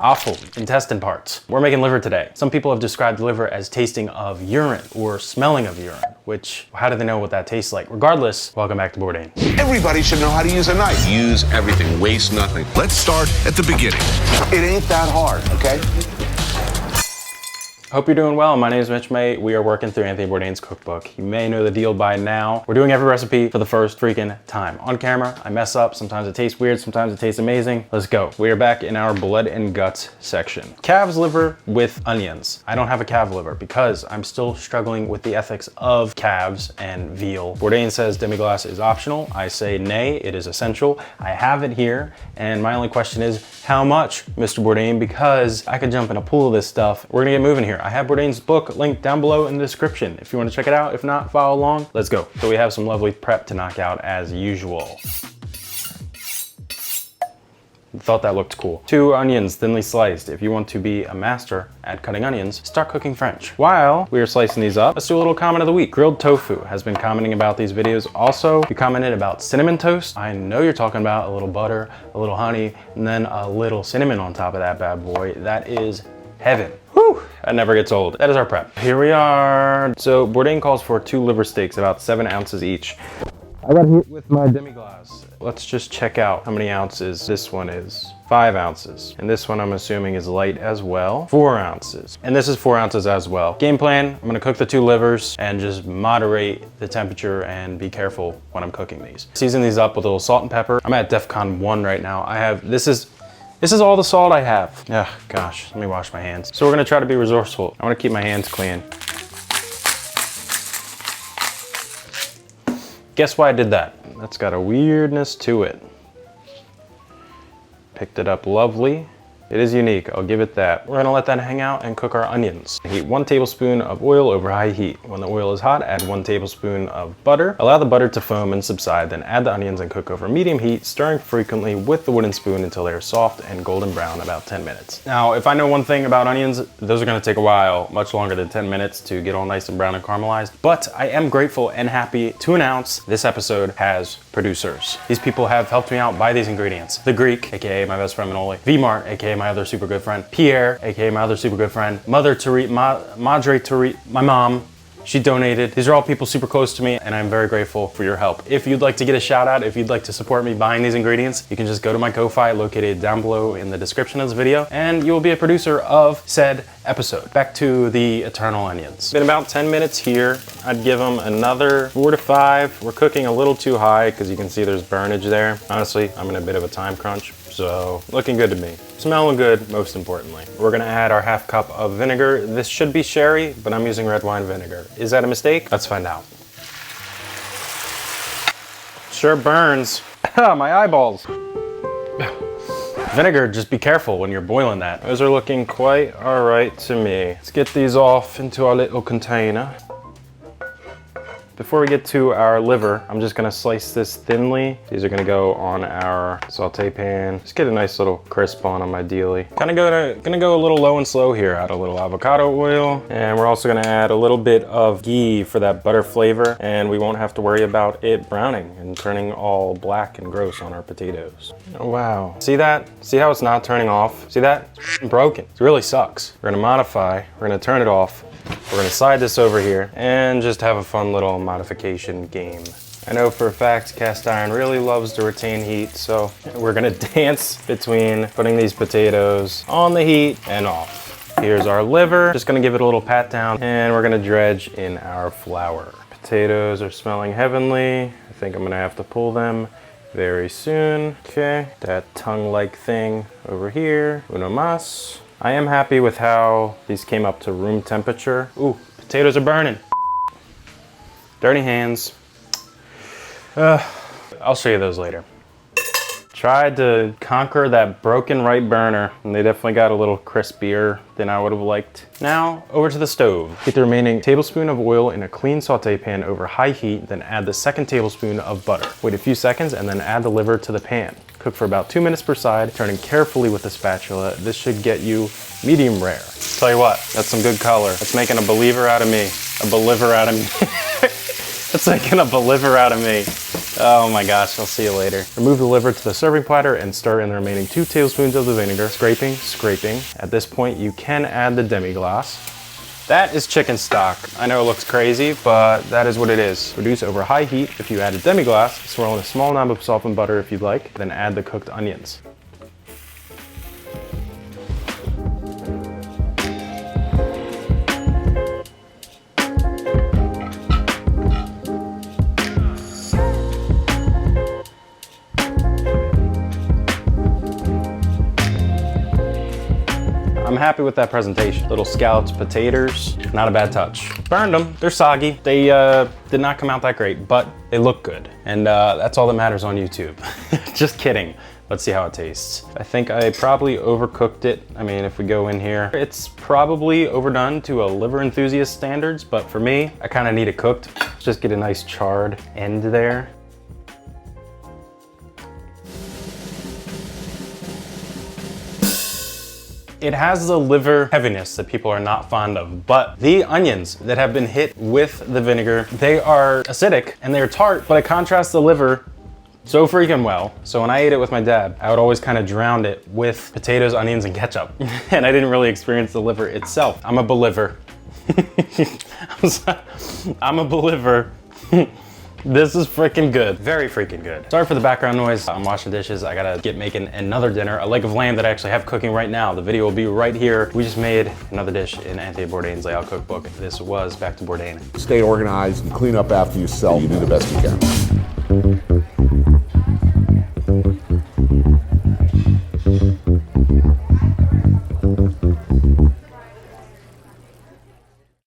awful intestine parts. We're making liver today. Some people have described liver as tasting of urine or smelling of urine, which, how do they know what that tastes like? Regardless, welcome back to Bourdain. Everybody should know how to use a knife. Use everything, waste nothing. Let's start at the beginning. It ain't that hard, okay? Hope you're doing well. My name is Mitch May. We are working through Anthony Bourdain's cookbook. You may know the deal by now. We're doing every recipe for the first freaking time. On camera, I mess up. Sometimes it tastes weird, sometimes it tastes amazing. Let's go. We are back in our blood and guts section. Calf's liver with onions. I don't have a calf liver because I'm still struggling with the ethics of calves and veal. Bourdain says demi-glace is optional. I say nay, it is essential. I have it here, and my only question is, how much, Mr. Bourdain? Because I could jump in a pool of this stuff. We're gonna get moving here. I have Bourdain's book linked down below in the description if you want to check it out. If not, follow along. Let's go. So we have some lovely prep to knock out as usual. Thought that looked cool. 2 onions thinly sliced. If you want to be a master at cutting onions, start cooking French. While we are slicing these up, let's do a little comment of the week. Grilled Tofu has been commenting about these videos. Also, you commented about cinnamon toast. I know you're talking about a little butter, a little honey, and then a little cinnamon on top of that bad boy. That is heaven. Whew, that never gets old. That is our prep. Here we are. So Bourdain calls for 2 liver steaks, about 7 ounces each. I got hit with my demi-glace. Let's just check out how many ounces this one is. 5 ounces. And this one I'm assuming is light as well. 4 ounces. And this is 4 ounces as well. Game plan, I'm gonna cook the 2 livers and just moderate the temperature and be careful when I'm cooking these. Season these up with a little salt and pepper. I'm at DEFCON 1 right now. This is all the salt I have. Yeah, gosh, let me wash my hands. So we're gonna try to be resourceful. I wanna keep my hands clean. Guess why I did that? That's got a weirdness to it. Picked it up lovely. It is unique, I'll give it that. We're gonna let that hang out and cook our onions. Heat 1 tablespoon of oil over high heat. When the oil is hot, add 1 tablespoon of butter. Allow the butter to foam and subside, then add the onions and cook over medium heat, stirring frequently with the wooden spoon until they are soft and golden brown, about 10 minutes. Now, if I know one thing about onions, those are gonna take a while, much longer than 10 minutes to get all nice and brown and caramelized. But I am grateful and happy to announce this episode has producers. These people have helped me out buy these ingredients. The Greek, AKA my best friend Manoli. V-Mart, AKA my other super good friend. Pierre, AKA my other super good friend. Mother Teresa, Madre Teresa, my mom. She donated. These are all people super close to me, and I'm very grateful for your help. If you'd like to get a shout out, if you'd like to support me buying these ingredients, you can just go to my Ko-Fi located down below in the description of this video, and you will be a producer of said episode. Back to the eternal onions. It's been about 10 minutes here. I'd give them another 4 to 5. We're cooking a little too high because you can see there's burnage there. Honestly, I'm in a bit of a time crunch, so looking good to me. Smelling good, most importantly. We're gonna add our 1/2 cup of vinegar. This should be sherry, but I'm using red wine vinegar. Is that a mistake? Let's find out. Sure burns. My eyeballs. Vinegar, just be careful when you're boiling that. Those are looking quite all right to me. Let's get these off into our little container. Before we get to our liver, I'm just gonna slice this thinly. These are gonna go on our saute pan. Just get a nice little crisp on them ideally. Gonna go a little low and slow here. Add a little avocado oil. And we're also gonna add a little bit of ghee for that butter flavor. And we won't have to worry about it browning and turning all black and gross on our potatoes. Oh, wow. See that? See how it's not turning off? See that? It's broken. It really sucks. We're gonna modify. We're gonna turn it off. We're gonna slide this over here and just have a fun little modification game. I know for a fact cast iron really loves to retain heat, so we're gonna dance between putting these potatoes on the heat and off. Here's our liver. Just gonna give it a little pat down and we're gonna dredge in our flour. Potatoes are smelling heavenly. I think I'm gonna have to pull them very soon. Okay, that tongue-like thing over here. Uno mas. I am happy with how these came up to room temperature. Ooh, potatoes are burning. Dirty hands. I'll show you those later. Tried to conquer that broken right burner, and they definitely got a little crispier than I would have liked. Now, over to the stove. Heat the remaining tablespoon of oil in a clean saute pan over high heat, then add the 2nd tablespoon of butter. Wait a few seconds and then add the liver to the pan. Cook for about 2 minutes per side, turning carefully with the spatula. This should get you medium rare. Tell you what, that's some good color. That's making a believer out of me. A believer out of me. That's making a believer out of me. Oh my gosh, I'll see you later. Remove the liver to the serving platter and stir in the remaining 2 tablespoons of the vinegar. Scraping, scraping. At this point, you can add the demi-glace. That is chicken stock. I know it looks crazy, but that is what it is. Reduce over high heat. If you add a demi-glace, swirl in a small knob of softened butter if you'd like, then add the cooked onions. I'm happy with that presentation. Little scalloped potatoes, not a bad touch. Burned them, they're soggy. They did not come out that great, but they look good. And that's all that matters on YouTube. Just kidding. Let's see how it tastes. I think I probably overcooked it. I mean, if we go in here, it's probably overdone to a liver enthusiast standards, but for me, I kind of need it cooked. Just get a nice charred end there. It has the liver heaviness that people are not fond of, but the onions that have been hit with the vinegar, they are acidic and they're tart, but it contrasts the liver so freaking well. So when I ate it with my dad, I would always kind of drown it with potatoes, onions, and ketchup. And I didn't really experience the liver itself. I'm a believer. I'm a believer. This is freaking good. Very freaking good. Sorry for the background noise. I'm washing dishes. I gotta get making another dinner, a leg of lamb that I actually have cooking right now. The video will be right here. We just made another dish in Anthony Bourdain's layout cookbook. This was Back to Bourdain. Stay organized and clean up after yourself. You do the best you can.